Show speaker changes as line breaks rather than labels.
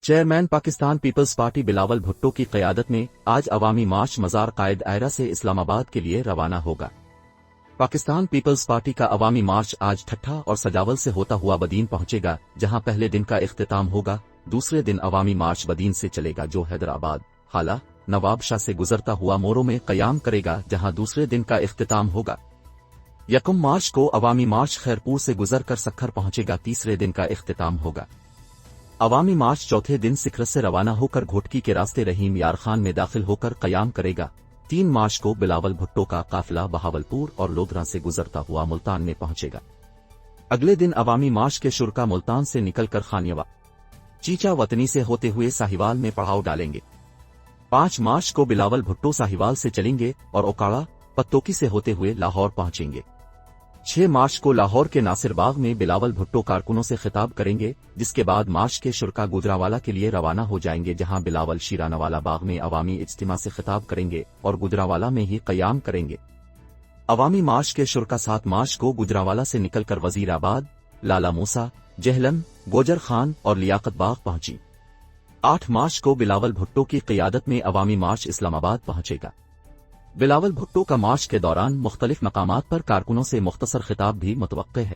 Chairman Pakistan Peoples Party Bilawal Bhutto کی قیادت میں آج عوامی مارچ مزار قائد آئرہ سے اسلام آباد کے لیے روانہ ہوگا۔ پاکستان پیپلز پارٹی کا عوامی مارچ آج ٹھٹھہ اور سجاول سے ہوتا ہوا بدین پہنچے گا، جہاں پہلے دن کا اختتام ہوگا۔ دوسرے دن عوامی مارچ بدین سے چلے گا جو حیدرآباد، حالہ، نواب شاہ سے گزرتا ہوا مورو میں قیام کرے گا، جہاں دوسرے دن کا اختتام ہوگا۔ یکم مارچ کو عوامی مارچ خیرپور سے گزر کر سکھر پہنچے گا، تیسرے دن کا اختتام ہوگا۔ عوامی مارچ چوتھے دن سکھر سے روانہ ہو کر گھوٹکی کے راستے رحیم یار خان میں داخل ہو کر قیام کرے گا۔ 3 مارچ کو بلاول بھٹو کا قافلہ بہاولپور اور لودھراں سے گزرتا ہوا ملتان میں پہنچے گا۔ اگلے دن عوامی مارچ کے شرکا ملتان سے نکل کر خانیوا چیچا وطنی سے ہوتے ہوئے ساہیوال میں پڑاؤ ڈالیں گے۔ 5 مارچ کو بلاول بھٹو ساہیوال سے چلیں گے اور اوکاڑا پتوکی سے ہوتے ہوئے لاہور پہنچیں گے۔ 6 مارچ کو لاہور کے ناصر باغ میں بلاول بھٹو کارکنوں سے خطاب کریں گے، جس کے بعد مارچ کے شرکا گجرانوالہ کے لیے روانہ ہو جائیں گے، جہاں بلاول شیرانوالہ باغ میں عوامی اجتماع سے خطاب کریں گے اور گجرانوالہ میں ہی قیام کریں گے۔ عوامی مارچ کے شرکا 7 مارچ کو گجرانوالہ سے نکل کر وزیر آباد، لالا موسیٰ، جہلم، گوجر خان اور لیاقت باغ پہنچی۔ 8 مارچ کو بلاول بھٹو کی قیادت میں عوامی مارچ اسلام آباد پہنچے گا۔ بلاول بھٹو کا مارچ کے دوران مختلف مقامات پر کارکنوں سے مختصر خطاب بھی متوقع ہے۔